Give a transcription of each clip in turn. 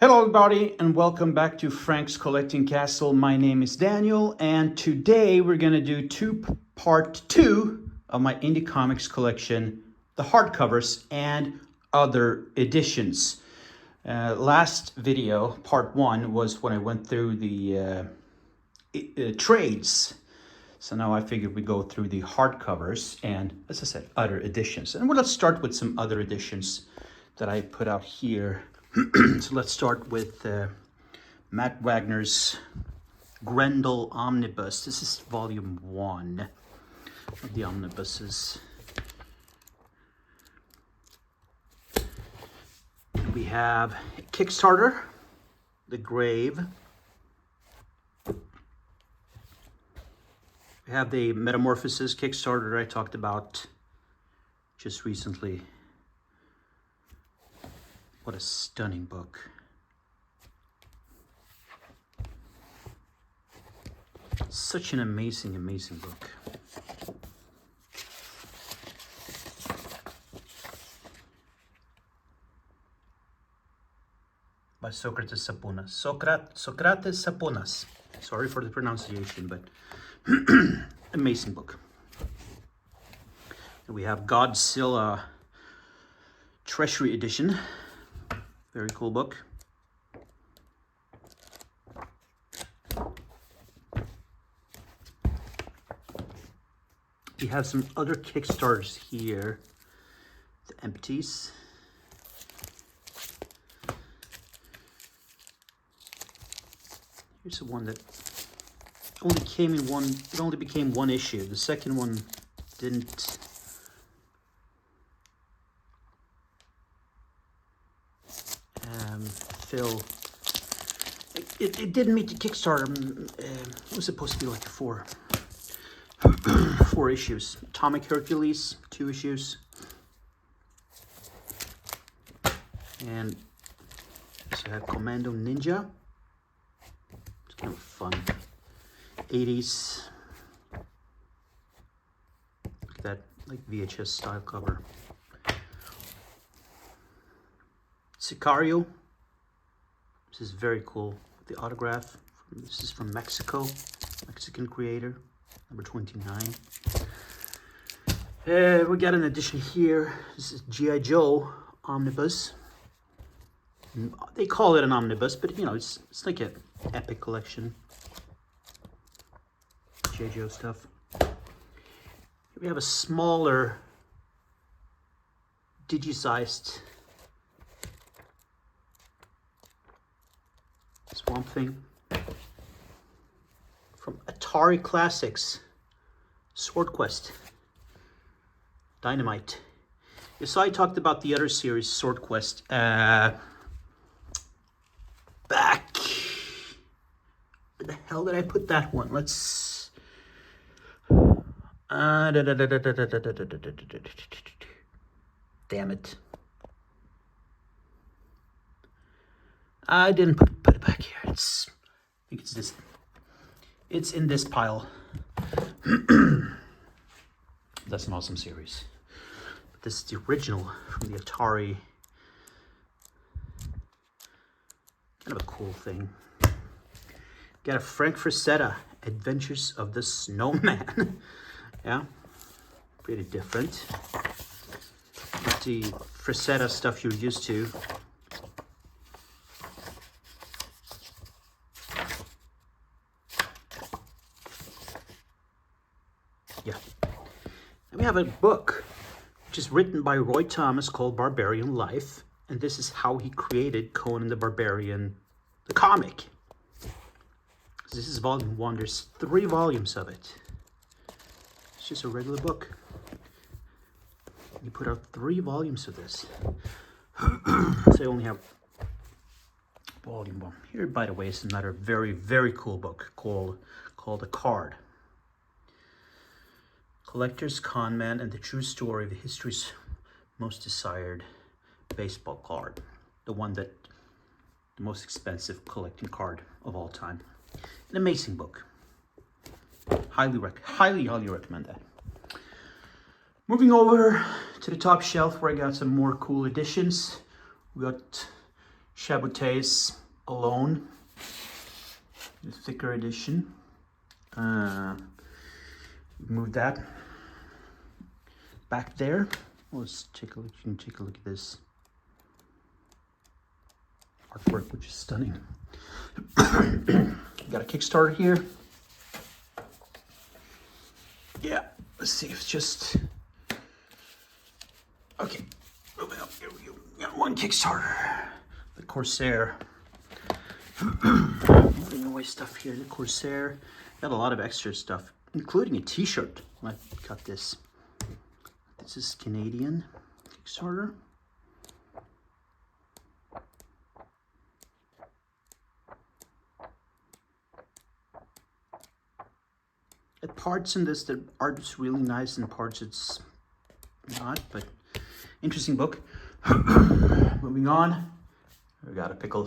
Hello everybody and welcome back to Frank's Collecting Castle. My name is Daniel and today we're going to do part two of my Indy Comics collection, the hardcovers and other editions. Last video, part one, was when I went through the trades. So now I figured we go through the hardcovers and, as I said, other editions. And let's start with some other editions that I put out here. So let's start with Matt Wagner's Grendel Omnibus. This is volume 1 of the omnibuses. We have Kickstarter, The Grave. We have the Metamorphosis Kickstarter that I talked about just recently. What a stunning book. Such an amazing, amazing book. By Socrates Sapunas. Socrates Sapunas. Sorry for the pronunciation, but amazing book. And we have Godzilla Treasury Edition. Very cool book. We have some other Kickstarters here. The Empties. Here's the one that only came in one, it only became one issue. The second one didn't. Fill. It didn't meet the Kickstarter. It was supposed to be like four issues. Atomic Hercules, 2 issues. And so I have Commando Ninja. It's kind of fun. 80s. Look at that, like VHS style cover. Sicario. This is very cool. The autograph. This is from Mexico. Mexican creator. Number 29. We got an edition here. This is G.I. Joe Omnibus. They call it an omnibus, but you know, it's like an epic collection. G.I. Joe stuff. Here we have a smaller digized Swamp Thing from Atari Classics, Sword Quest, Dynamite. Yeah, so I talked about the other series, Sword Quest, back. Where the hell did I put that one? Let's. Damn it. I didn't put it back here. I think it's this. It's in this pile. That's an awesome series. But this is the original from the Atari. Kind of a cool thing. Got a Frank Frazetta, Adventures of the Snowman. Yeah, pretty different. Not the Frazetta stuff you're used to. Yeah. And we have a book which is written by Roy Thomas called Barbarian Life. And this is how he created Conan the Barbarian, the comic. This is volume 1. There's 3 volumes of it. It's just a regular book. He put out 3 volumes of this. So I only have volume 1. Here, by the way, is another very, very cool book called A Card. Collector's Conman and the True Story of History's Most Desired Baseball Card. The most expensive collecting card of all time. An amazing book. Highly recommend that. Moving over to the top shelf where I got some more cool editions. We got Chabotay's Alone, the thicker edition. Move that back there. Let's take a look. You can take a look at this artwork, which is stunning. Got a Kickstarter here. Yeah, let's see if it's just okay. Moving up, here we go. Got one Kickstarter, the Corsair. Putting away stuff here. The Corsair got a lot of extra stuff, including a T-shirt. I got this. This is Canadian Kickstarter. At parts in this, the art is really nice, and parts it's not, but interesting book. Moving on, we got a pickle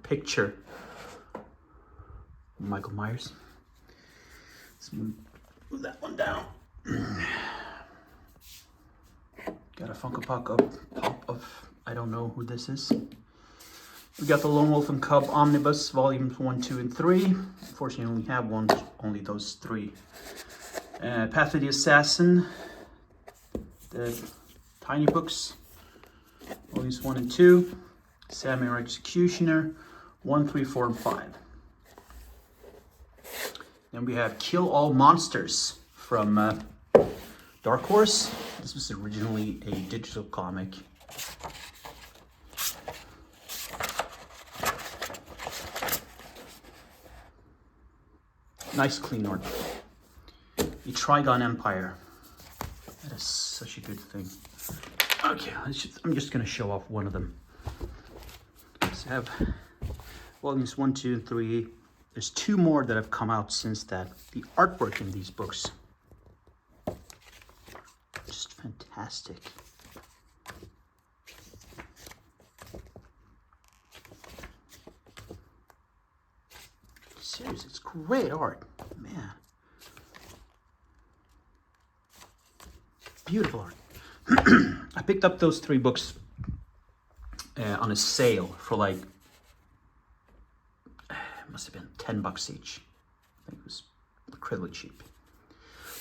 picture. Michael Myers. Let's move that one down. Got a Funko Pop of I don't know who this is. We got the Lone Wolf and Cub Omnibus, volumes 1, 2, and 3. Unfortunately, I only have only those 3. Path of the Assassin, the Tiny Books, volumes 1 and 2. Samurai Executioner, 1, 3, 4, and 5. Then we have Kill All Monsters from Dark Horse. This was originally a digital comic. Nice clean art. The Trigon Empire. That is such a good thing. Okay, I'm just going to show off one of them. So I have volumes 1, 2, and 3. There's 2 more that have come out since that. The artwork in these books, just fantastic. Seriously, it's great art, man. Beautiful art. I picked up those 3 books on a sale for like, must have been $10 each. I think it was incredibly cheap.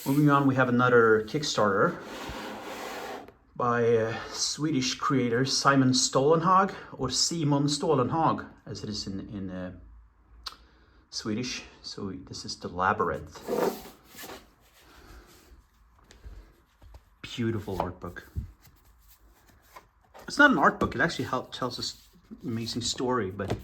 Moving on, we have another Kickstarter by Swedish creator Simon Stålenhag, or Simon Stålenhag as it is in Swedish. So this is The Labyrinth. Beautiful art book. It's not an art book, it actually tells us an amazing story, but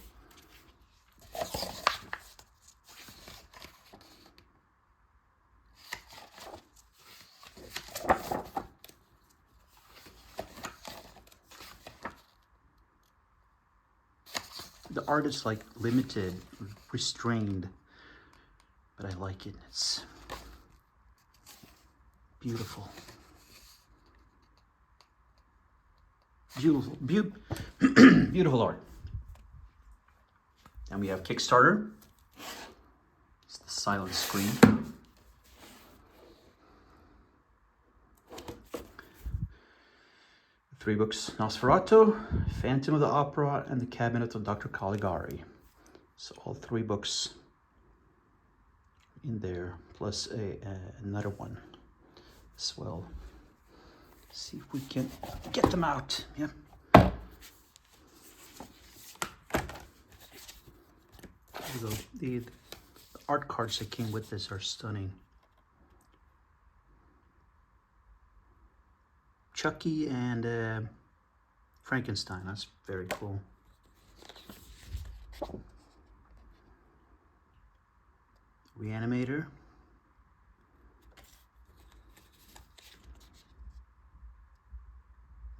the art is like limited, restrained, but I like it. It's beautiful. Beautiful, beautiful art. And we have Kickstarter. It's the silent screen. 3 books: Nosferatu, Phantom of the Opera, and The Cabinet of Dr. Caligari. So all 3 books in there, plus another one as well. See if we can get them out. Yeah. There we go. The art cards that came with this are stunning. Chucky and Frankenstein. That's very cool. Reanimator.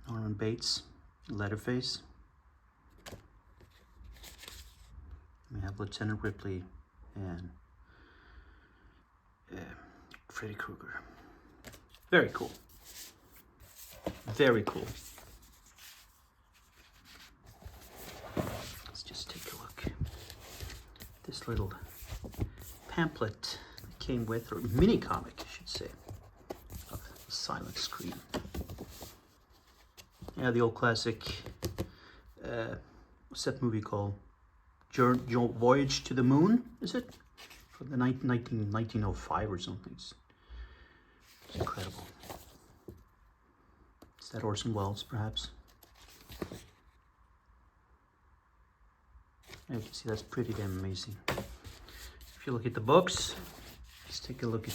Norman Bates, Leatherface. We have Lieutenant Ripley and Freddy Krueger. Very cool. Very cool. Let's just take a look. This little pamphlet that came with, or mini comic, I should say, of the silent screen. Yeah, the old classic what's that movie called? Voyage to the Moon, is it? From the 1905 or something. It's incredible. Is that Orson Welles, perhaps? You can see that's pretty damn amazing. If you look at the books, let's take a look at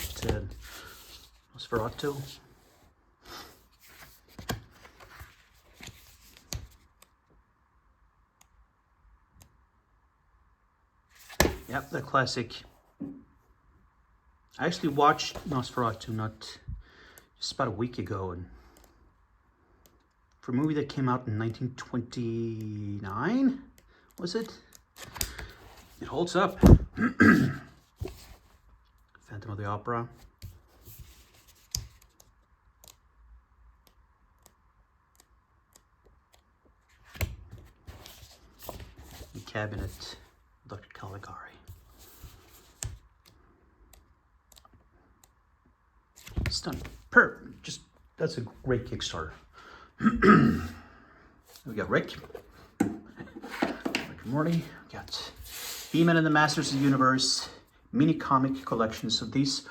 Nosferatu. Yep, the classic. I actually watched Nosferatu just about a week ago, and for a movie that came out in 1929, was it? It holds up. Phantom of the Opera. The Cabinet, Dr. Caligari. Stunning. That's a great Kickstarter. We got Rick and Morty. We got He-Man and the Masters of the Universe mini comic collection. So these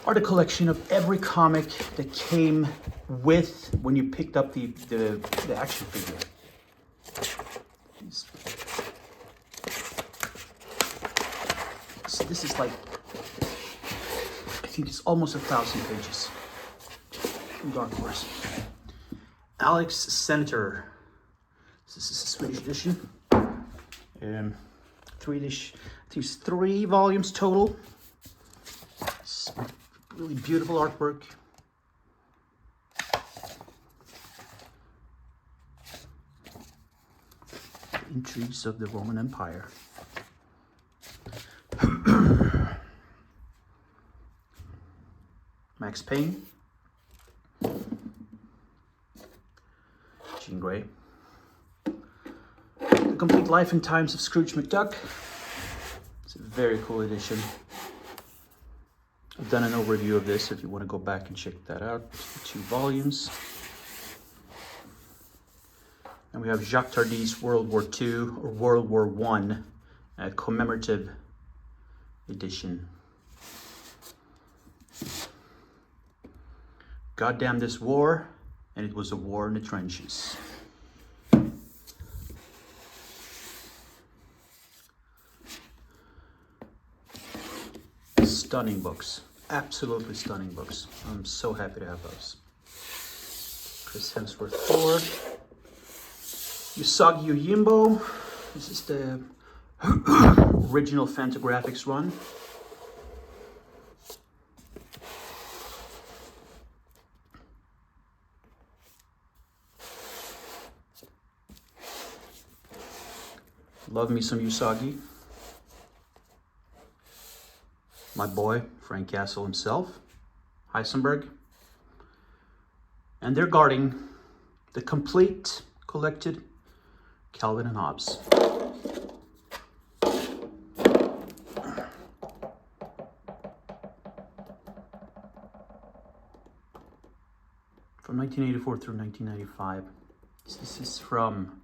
are the collection of every comic that came with when you picked up the action figure. So this is like, I think it's almost 1,000 pages from Dark Horse. Alex Senator. This is a Swedish edition. Swedish, I think it's 3 volumes total. It's really beautiful artwork. The intrigues of the Roman Empire. Max Payne. Jean Grey. The Complete Life and Times of Scrooge McDuck. It's a very cool edition. I've done an overview of this if you want to go back and check that out. 2 volumes. And we have Jacques Tardy's World War II or World War I commemorative edition. Goddamn this war, and it was a war in the trenches. Stunning books, absolutely stunning books. I'm so happy to have those. Chris Hemsworth Thor. Usagi Yojimbo. This is the original Fantagraphics run. Love me some Usagi. My boy, Frank Castle himself, Heisenberg. And they're guarding the complete collected Calvin and Hobbes. From 1984 through 1995. This is from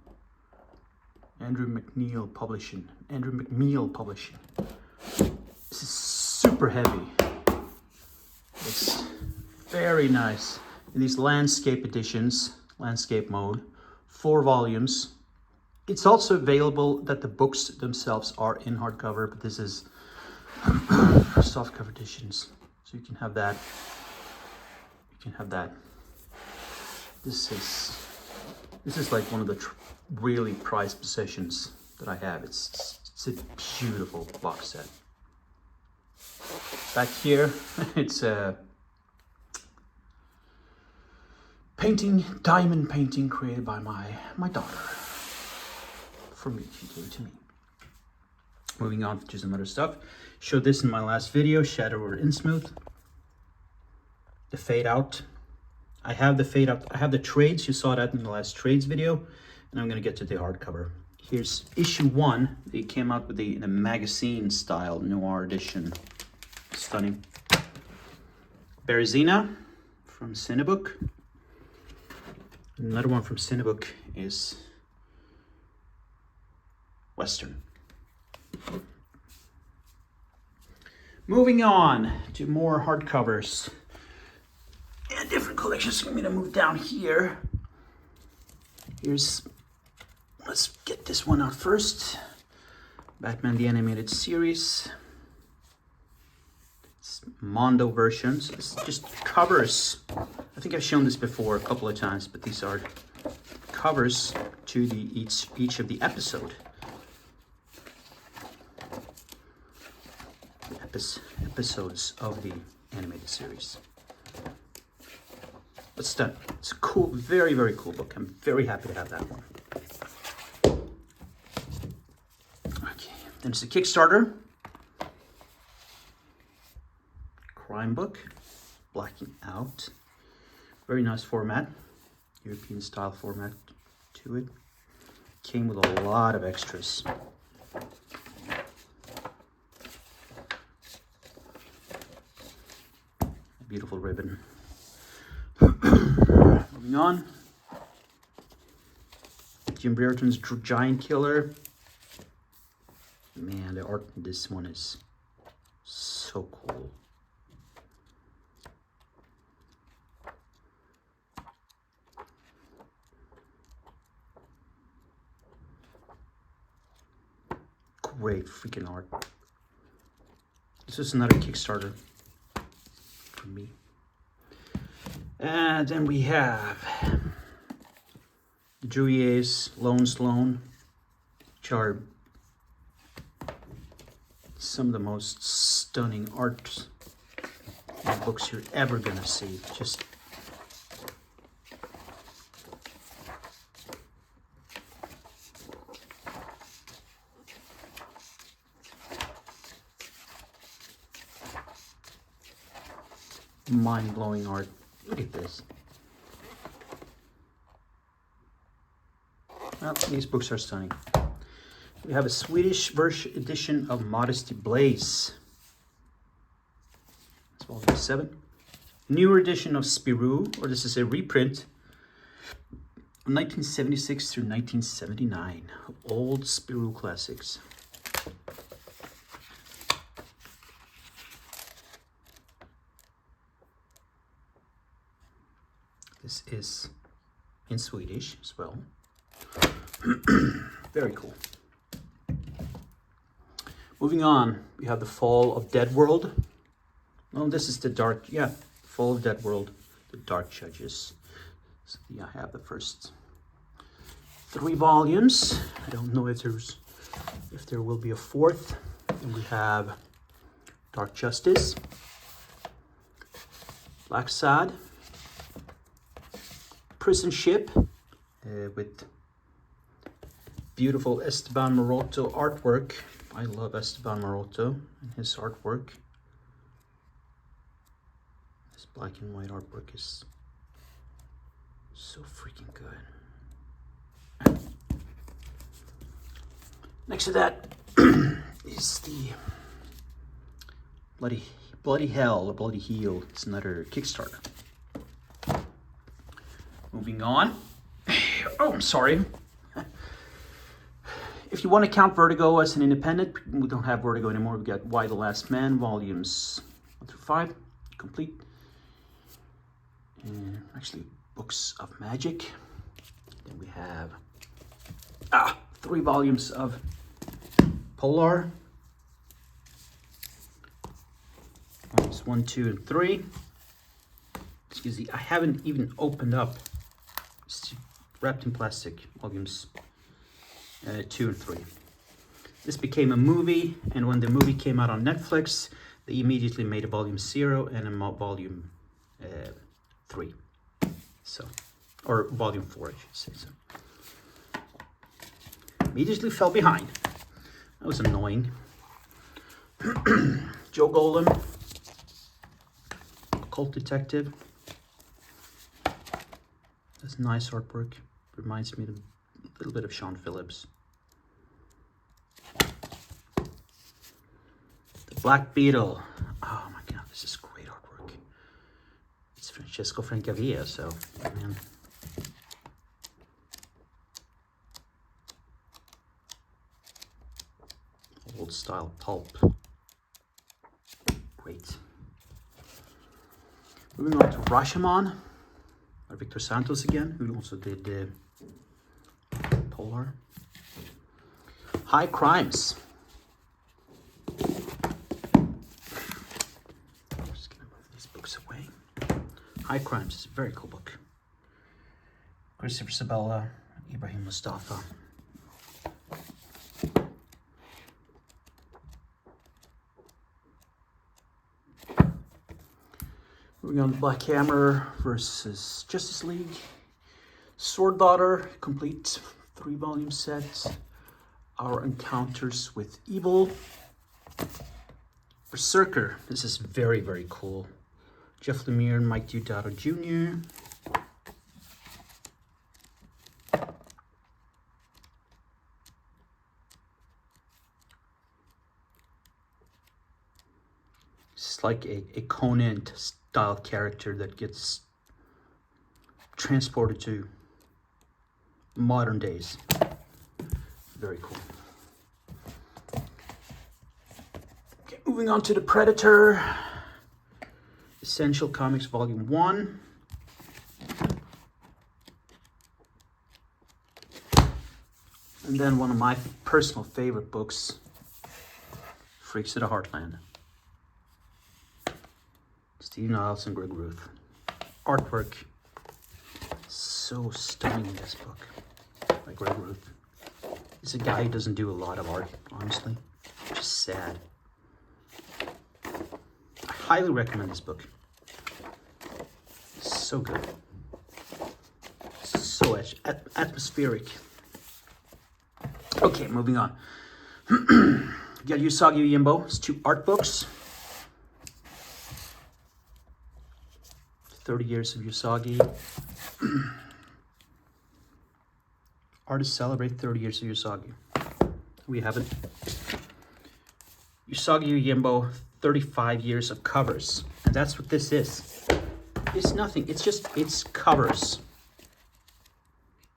Andrew McNeil Publishing. This is super heavy. It's very nice. In these landscape editions, landscape mode, 4 volumes. It's also available that the books themselves are in hardcover, but this is softcover editions. So you can have that. You can have that. This is like one of the really prized possessions that I have. It's a beautiful box set. Back here, it's a painting, diamond painting created by my daughter. For me, she gave it to me. Moving on to some other stuff. Showed this in my last video, Shadow over Innsmouth. The fade out. I have the fade out. I have the trades. You saw that in the last trades video. And I'm going to get to the hardcover. Here's issue 1. They came out with in a magazine style noir edition. Stunning. Berezina from Cinebook. Another one from Cinebook is Western. Moving on to more hardcovers and different collections. I'm going to move down here. Let's get this one out first. Batman the Animated Series. It's Mondo versions. This just covers. I think I've shown this before a couple of times, but these are covers to each of the episodes of the animated series. It's done. It's a cool, very, very cool book. I'm very happy to have that one. Okay, then it's a Kickstarter. Crime book. Blacking Out. Very nice format. European style format to it. Came with a lot of extras. Beautiful ribbon. Moving on. Jim Brereton's Giant Killer. Man, the art in this one is so cool. Great freaking art. This is another Kickstarter for me. And then we have the Druyer's Lone Sloan, which are some of the most stunning art books you're ever gonna see. Just mind-blowing art. Look at this. Well, these books are stunning. We have a Swedish edition of Modesty Blaze. It's volume 7. Newer edition of Spirou, or this is a reprint of 1976 through 1979. Old Spirou classics. This is in Swedish as well. Very cool. Moving on, we have The Fall of Dead World. Oh, this is the Dark, yeah, Fall of Dead World, The Dark Judges. So yeah, I have the first 3 volumes. I don't know if there will be a 4th. And we have Dark Justice, Black Sad, Prison Ship, with beautiful Esteban Maroto artwork. I love Esteban Maroto and his artwork. This black and white artwork is so freaking good. Next to that is the Bloody Hell or Bloody Heel. It's another Kickstarter. Moving on. Oh, I'm sorry. If you want to count Vertigo as an independent, we don't have Vertigo anymore. We got Why the Last Man, volumes 1 through 5, complete. And actually, Books of Magic. Then we have 3 volumes of Polar. Volumes 1, 2, and 3. Excuse me, I haven't even opened up. It's wrapped in plastic. Volumes 2 and 3. This became a movie, and when the movie came out on Netflix, they immediately made a volume 0 and a volume 3. So, or volume 4, I should say. So, immediately fell behind. That was annoying. Joe Golem, Occult Detective. That's nice artwork. Reminds me of a little bit of Sean Phillips. The Black Beetle. Oh my God, this is great artwork. It's Francesco Francavilla, so man. old style pulp. Great. Moving on to Rashomon by Victor Santos again, who also did Polar. High Crimes. I'm just gonna move these books away. High Crimes is a very cool book. Christopher Sabella, Ibrahim Mustafa. Moving on to Black Hammer versus Justice League. Sword Daughter, complete 3-volume set. Our Encounters with Evil. Berserker, this is very, very cool. Jeff Lemire and Mike Deodato Jr. It's like a Conan style character that gets transported to modern days. Very cool. Okay, moving on to The Predator. Essential Comics Volume 1. And then one of my personal favorite books, Freaks of the Heartland. Steve Niles and Greg Ruth. Artwork, so stunning in this book by Greg Ruth. He's a guy who doesn't do a lot of art, honestly. Just sad. I highly recommend this book. It's so good. So atmospheric. Okay, moving on. You got Usagi Yojimbo. It's 2 art books. 30 years of Usagi. Artists celebrate 30 years of Usagi. We have it. Usagi Yojimbo, 35 years of covers. And that's what this is. It's nothing. It's covers.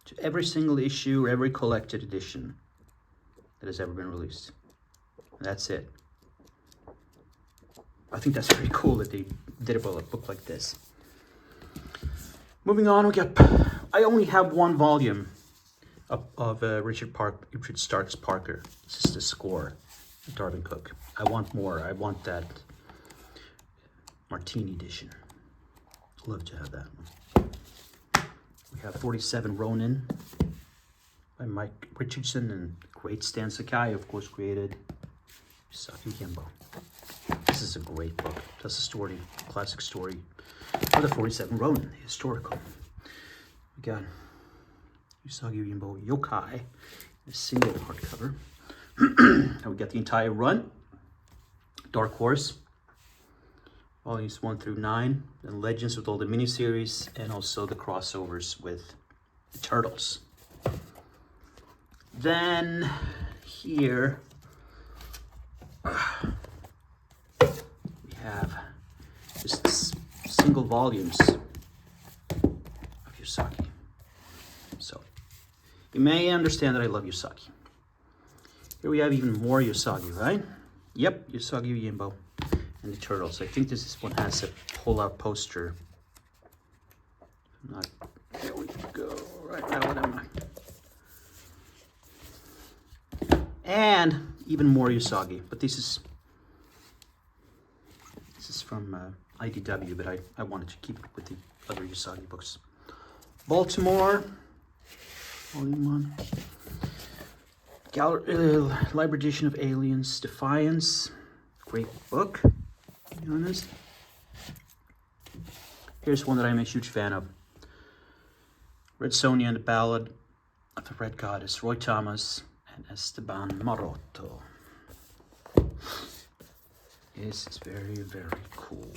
To every single issue, every collected edition that has ever been released. And that's it. I think that's pretty cool that they did a book like this. Moving on, I only have 1 volume of Richard Starks Parker. This is the score, Darwin Cook. I want more. I want that Martini edition. I'd love to have that one. We have 47 Ronin by Mike Richardson, and great Stan Sakai, of course, created Usagi Yojimbo. This is a great book. That's a story, classic story of the 47 Ronin, the historical. We got Usagi Yojimbo Yokai, a single hardcover. And we got the entire run. Dark Horse, volumes 1 through 9, and Legends with all the miniseries, and also the crossovers with the Turtles. Then here we have just single volumes of Usagi. So you may understand that I love Usagi. Here we have even more Usagi, right? Yep, Usagi Yojimbo and the Turtles. I think this one has a pull-out poster. There we go. Right now, what am I? And even more Usagi, but this is from IDW, but I wanted to keep it with the other Usagi books. Baltimore, Volume 1. Library edition of Aliens Defiance. Great book, to be honest. Here's one that I'm a huge fan of. Red Sonja and the Ballad of the Red Goddess, Roy Thomas and Esteban Maroto. This is very, very cool.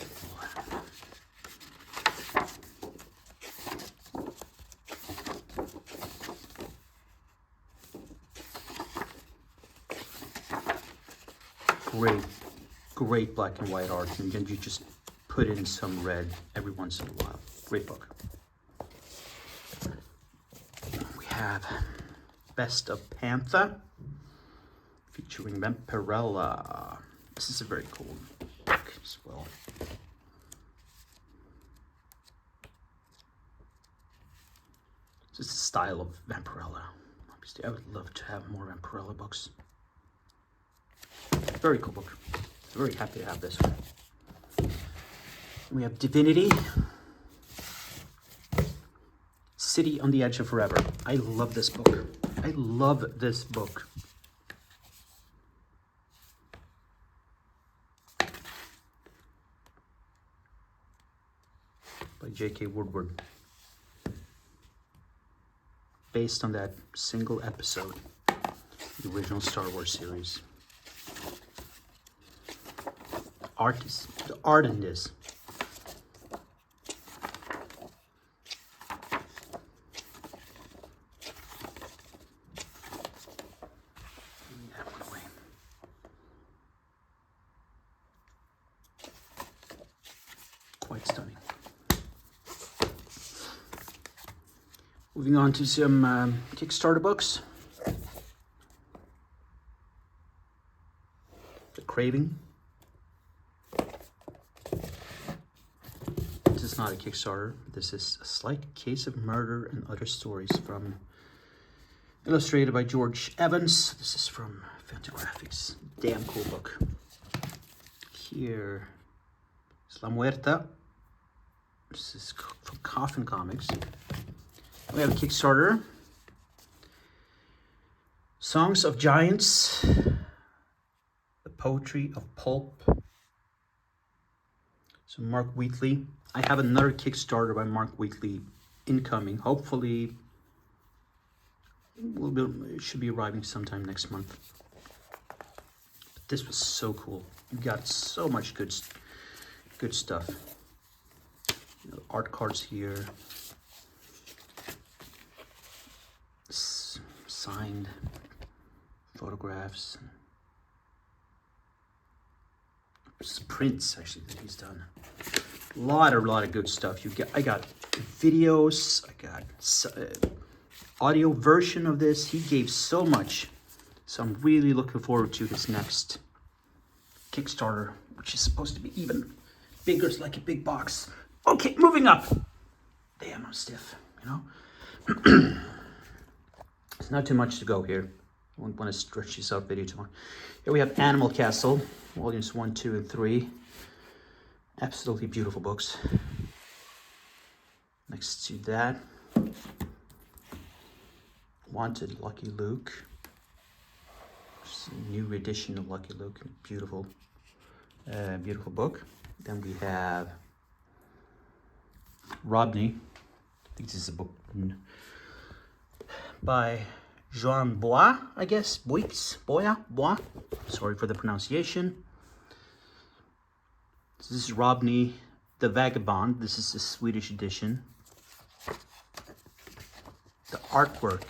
Great black and white art, and then you just put in some red every once in a while. Great book. We have Best of Panther. featuring Vampirella. This is a very cool book as well. This is the style of Vampirella. Obviously, I would love to have more Vampirella books. Very cool book. Very happy to have this one. We have Divinity. City on the Edge of Forever. I love this book. I love this book. By J.K. Woodward. Based on that single episode, the original Star Wars series. The art in this. Quite stunning. Moving on to some Kickstarter books. The Craving. This is not a Kickstarter. This is A Slight Case of Murder and Other Stories, from illustrated by George Evans. This is from Fantagraphics. Damn cool book. Here is La Muerta. This is from Coffin Comics. We have a Kickstarter. Songs of Giants. The Poetry of Pulp. So Mark Wheatley. I have another Kickstarter by Mark Wheatley incoming. Hopefully, it should be arriving sometime next month. But this was so cool. You got so much good stuff. You know, art cards here. Signed photographs. Prints actually that he's done. A lot of good stuff. I got videos. I got audio version of this. He gave so much, so I'm really looking forward to his next Kickstarter, which is supposed to be even bigger. It's like a big box. Okay, moving up. Damn, I'm stiff. You know, it's not too much to go here. I wouldn't want to stretch this out video too much. Here we have Animal Castle, volumes 1, 2, and 3. Absolutely beautiful books. Next to that, Wanted Lucky Luke. It's a new edition of Lucky Luke. Beautiful, beautiful book. Then we have Rodney. I think this is a book by Jean Bois, I guess. Bois. Sorry for the pronunciation. This is Rodney the Vagabond. This is the Swedish edition. The artwork.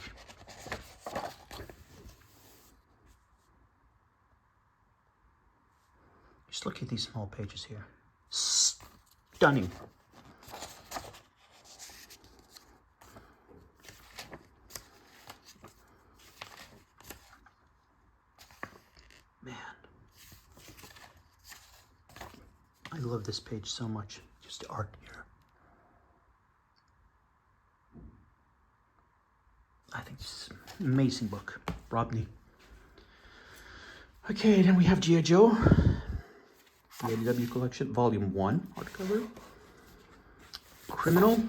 Just look at these small pages here. Stunning. Man. I love this page so much. Just the art here. I think this is an amazing book. Rodney. Okay, then we have G.I. Joe. The ADW Collection, Volume 1, hardcover. Criminal.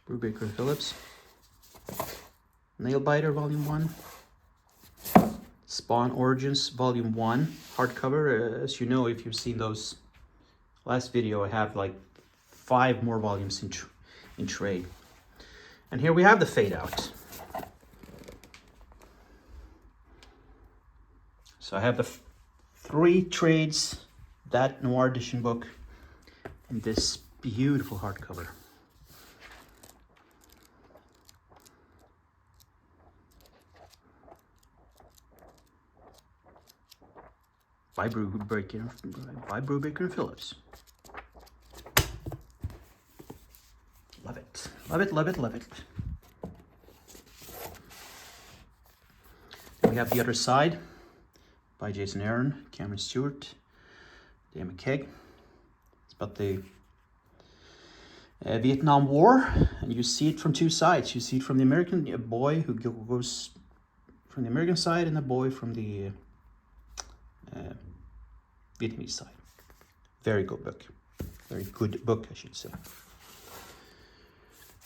Brubaker and Phillips. Nailbiter, Volume 1. Spawn Origins, Volume 1, hardcover. As you know, if you've seen those last video, I have like 5 more volumes in trade. And here we have the Fade Out. So I have the 3 trades, that Noir Edition book, and this beautiful hardcover. By Brubaker and Phillips. Love it. Love it, love it, love it. We have The Other Side by Jason Aaron, Cameron Stewart, Dan McKeag. It's about the Vietnam War, and you see it from two sides. You see it from the American boy who goes from the American side, and the boy from the Vietnamese side. Very good book. Very good book, I should say.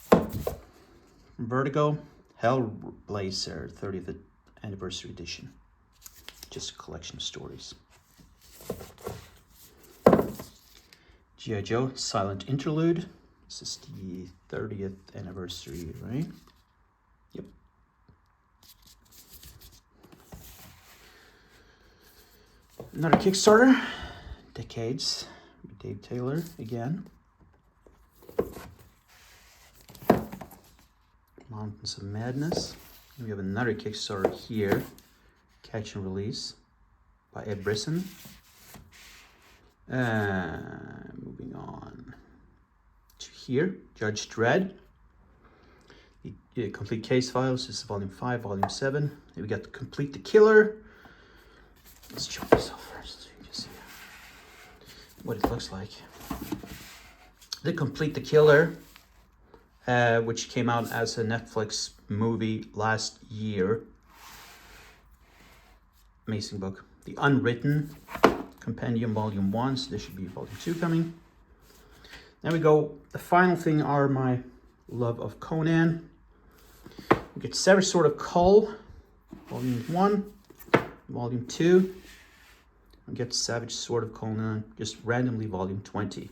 From Vertigo, Hellblazer 30th Anniversary Edition. Just a collection of stories. G.I. Joe, Silent Interlude. This is the 30th anniversary, right? Yep. Another Kickstarter, Decades, Dave Taylor again. Mountains of Madness. We have another Kickstarter here, Catch and Release by Ed Brisson. Moving on to here, Judge Dredd. The complete case files. This is volume 5, volume 7. Then we got the Complete the Killer. Let's show myself first so you can see what it looks like. The Complete the Killer, which came out as a Netflix movie last year. Amazing book. The Unwritten Compendium Volume 1, so there should be Volume 2 coming. Then we go, the final thing are my love of Conan. We get Savage Sword of Kull, Volume 1, Volume 2. We get Savage Sword of Conan, just randomly Volume 20.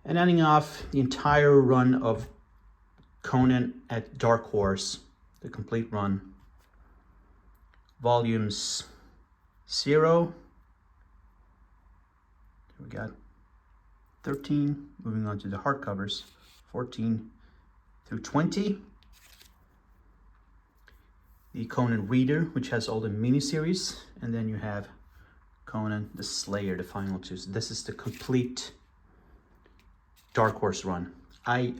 And ending off the entire run of Conan at Dark Horse, the complete run. Volumes 0. We got 13, moving on to the hardcovers, 14 through 20. The Conan Reader, which has all the miniseries, and then you have Conan the Slayer, the final two. So this is the complete Dark Horse run. I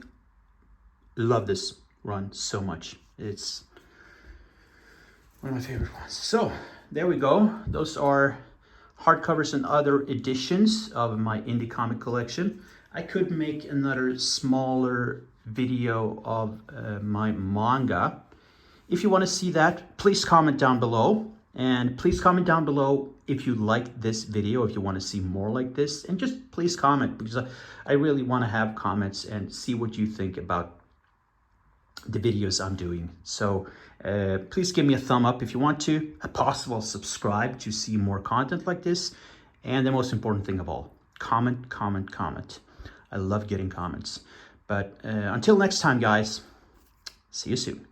love this run so much. It's one of my favorite ones. So there we go. Those are hardcovers and other editions of my Indy Comic collection. I could make another smaller video of my manga. If you want to see that, please comment down below. And please comment down below if you like this video, if you want to see more like this. And just please comment, because I really want to have comments and see what you think about the videos I'm doing. So please give me a thumb up if you want to. A possible subscribe to see more content like this. And the most important thing of all, comment, comment, comment. I love getting comments. But until next time, guys, see you soon.